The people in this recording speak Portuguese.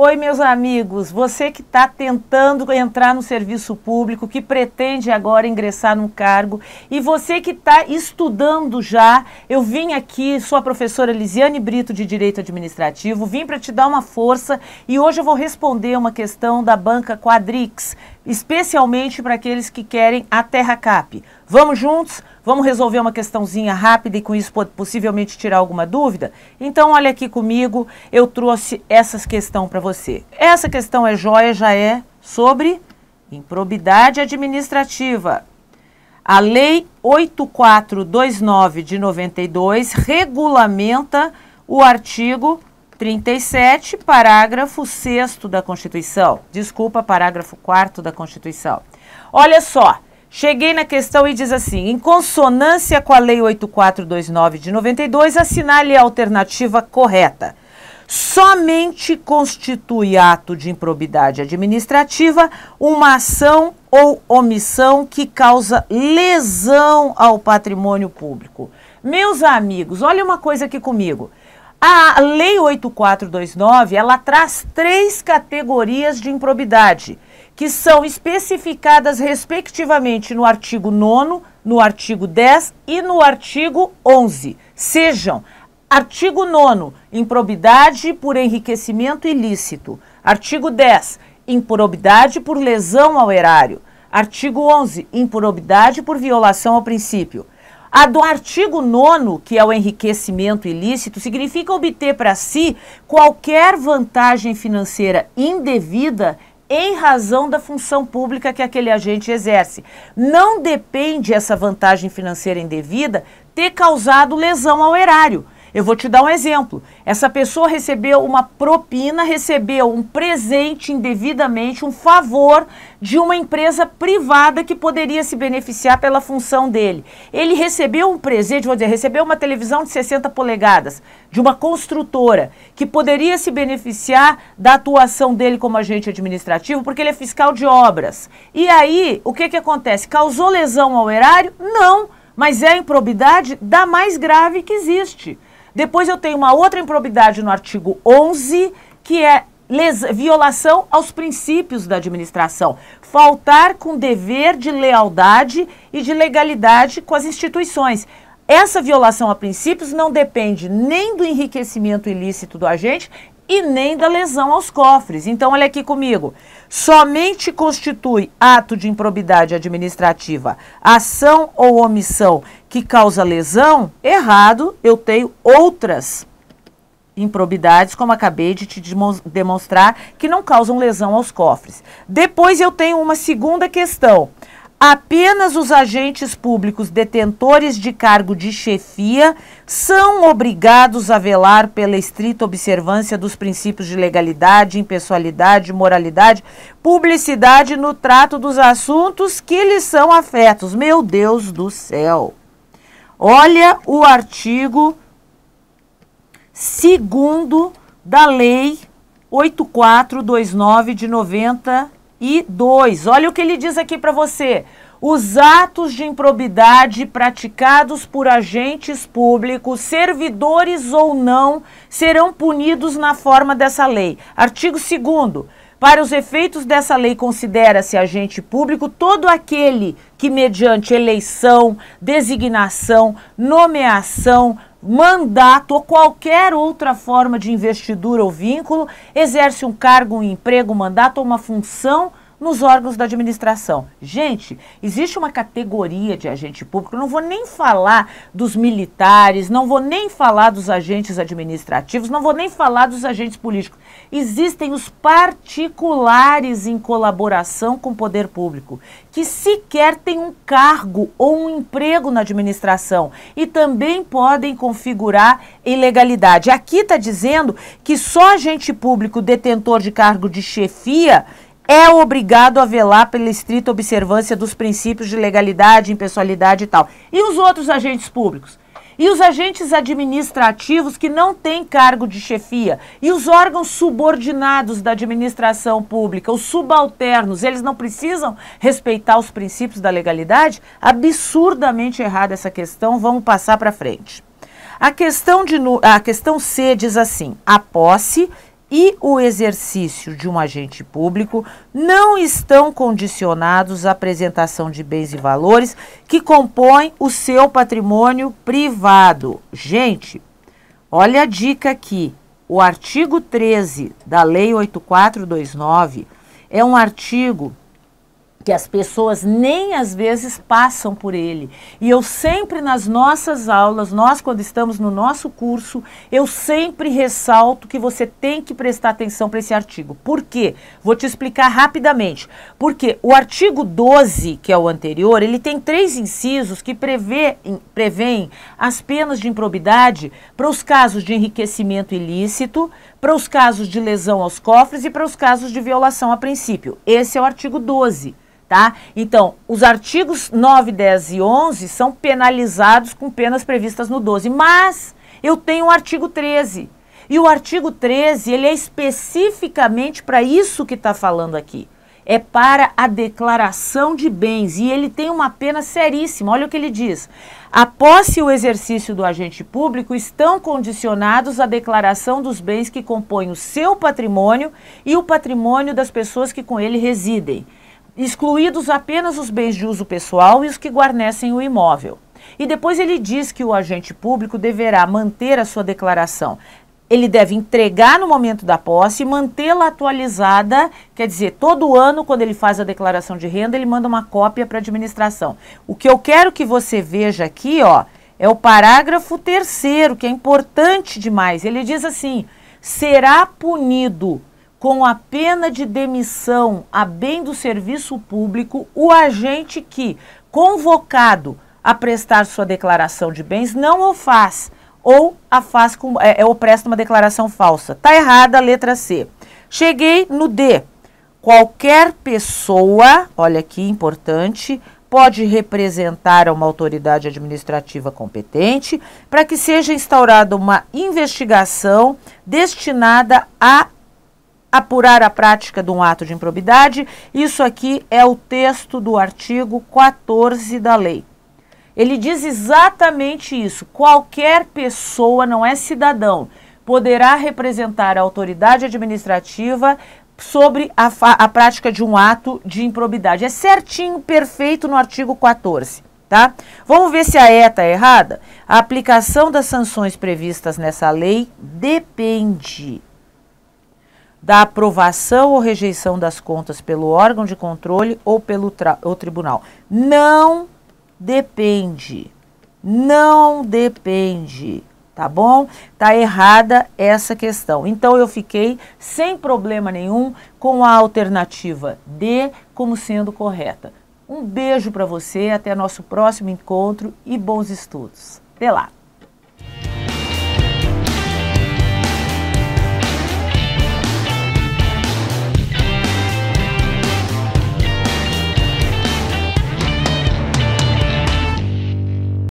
Oi, meus amigos, você que está tentando entrar no serviço público, que pretende agora ingressar num cargo, e você que está estudando já, eu vim aqui, sou a professora Lisiane Brito de Direito Administrativo, vim para te dar uma força e hoje eu vou responder uma questão da banca Quadrix, especialmente para aqueles que querem a TerraCap. Vamos juntos? Vamos resolver uma questãozinha rápida e com isso possivelmente tirar alguma dúvida? Então olha aqui comigo, eu trouxe essa questão para você. Essa questão é joia, já é sobre improbidade administrativa. A Lei 8429 de 92 regulamenta o artigo 37, parágrafo 6º da Constituição. Desculpa, parágrafo 4º da Constituição. Olha só. Cheguei na questão e diz assim, em consonância com a Lei 8429 de 92, assinale a alternativa correta. Somente constitui ato de improbidade administrativa uma ação ou omissão que causa lesão ao patrimônio público. Meus amigos, olha uma coisa aqui comigo. A Lei 8429, ela traz 3 categorias de improbidade, que são especificadas respectivamente no artigo 9º, no artigo 10 e no artigo 11. Sejam, artigo 9º, improbidade por enriquecimento ilícito. Artigo 10, improbidade por lesão ao erário. Artigo 11, improbidade por violação ao princípio. A do artigo 9º, que é o enriquecimento ilícito, significa obter para si qualquer vantagem financeira indevida em razão da função pública que aquele agente exerce. Não depende essa vantagem financeira indevida ter causado lesão ao erário. Eu vou te dar um exemplo. Essa pessoa recebeu uma propina, recebeu um presente indevidamente, um favor de uma empresa privada que poderia se beneficiar pela função dele. Ele recebeu um presente, vou dizer, recebeu uma televisão de 60 polegadas de uma construtora que poderia se beneficiar da atuação dele como agente administrativo porque ele é fiscal de obras. E aí, o que acontece? Causou lesão ao erário? Não, mas é a improbidade da mais grave que existe. Depois eu tenho uma outra improbidade no artigo 11, que é violação aos princípios da administração. Faltar com dever de lealdade e de legalidade com as instituições. Essa violação a princípios não depende nem do enriquecimento ilícito do agente e nem da lesão aos cofres. Então, olha aqui comigo. Somente constitui ato de improbidade administrativa ação ou omissão que causa lesão, errado, eu tenho outras improbidades, como acabei de te demonstrar, que não causam lesão aos cofres. Depois eu tenho uma segunda questão. Apenas os agentes públicos detentores de cargo de chefia são obrigados a velar pela estrita observância dos princípios de legalidade, impessoalidade, moralidade, publicidade no trato dos assuntos que lhes são afetos. Meu Deus do céu! Olha o artigo 2º da Lei 8429 de 92. Olha o que ele diz aqui para você. Os atos de improbidade praticados por agentes públicos, servidores ou não, serão punidos na forma dessa lei. Artigo 2º. Para os efeitos dessa lei, considera-se agente público todo aquele que, mediante eleição, designação, nomeação, mandato ou qualquer outra forma de investidura ou vínculo, exerce um cargo, um emprego, um mandato ou uma função nos órgãos da administração. Gente, existe uma categoria de agente público, não vou nem falar dos militares, não vou nem falar dos agentes administrativos, não vou nem falar dos agentes políticos. Existem os particulares em colaboração com o poder público, que sequer têm um cargo ou um emprego na administração e também podem configurar ilegalidade. Aqui está dizendo que só agente público detentor de cargo de chefia é obrigado a velar pela estrita observância dos princípios de legalidade, impessoalidade e tal. E os outros agentes públicos? E os agentes administrativos que não têm cargo de chefia? E os órgãos subordinados da administração pública, os subalternos, eles não precisam respeitar os princípios da legalidade? Absurdamente errada essa questão, vamos passar para frente. A questão C diz assim, a posse e o exercício de um agente público não estão condicionados à apresentação de bens e valores que compõem o seu patrimônio privado. Gente, olha a dica aqui. O artigo 13 da Lei 8429 é um artigo que as pessoas nem às vezes passam por ele. E eu sempre nas nossas aulas, nós quando estamos no nosso curso, eu sempre ressalto que você tem que prestar atenção para esse artigo. Por quê? Vou te explicar rapidamente. Porque o artigo 12, que é o anterior, ele tem 3 incisos que prevêem as penas de improbidade para os casos de enriquecimento ilícito, para os casos de lesão aos cofres e para os casos de violação a princípio. Esse é o artigo 12. Tá? Então, os artigos 9, 10 e 11 são penalizados com penas previstas no 12, mas eu tenho o artigo 13. E o artigo 13, ele é especificamente para isso que está falando aqui. É para a declaração de bens e ele tem uma pena seríssima. Olha o que ele diz. A posse e o exercício do agente público estão condicionados à declaração dos bens que compõem o seu patrimônio e o patrimônio das pessoas que com ele residem, excluídos apenas os bens de uso pessoal e os que guarnecem o imóvel. E depois ele diz que o agente público deverá manter a sua declaração. Ele deve entregar no momento da posse e mantê-la atualizada, quer dizer, todo ano, quando ele faz a declaração de renda, ele manda uma cópia para a administração. O que eu quero que você veja aqui, ó, é o parágrafo 3º, que é importante demais. Ele diz assim: será punido com a pena de demissão a bem do serviço público o agente que, convocado a prestar sua declaração de bens, não o faz, ou ou presta uma declaração falsa. Está errada a letra C. Cheguei no D. Qualquer pessoa, olha aqui, importante, pode representar a uma autoridade administrativa competente para que seja instaurada uma investigação destinada a apurar a prática de um ato de improbidade. Isso aqui é o texto do artigo 14 da lei. Ele diz exatamente isso. Qualquer pessoa, não é cidadão, poderá representar a autoridade administrativa sobre a prática de um ato de improbidade. É certinho, perfeito no artigo 14. Tá? Vamos ver se a E está errada? A aplicação das sanções previstas nessa lei depende da aprovação ou rejeição das contas pelo órgão de controle ou pelo tribunal. Não depende. Não depende. Tá bom? Tá errada essa questão. Então, eu fiquei sem problema nenhum com a alternativa D como sendo correta. Um beijo para você, até nosso próximo encontro e bons estudos. Até lá!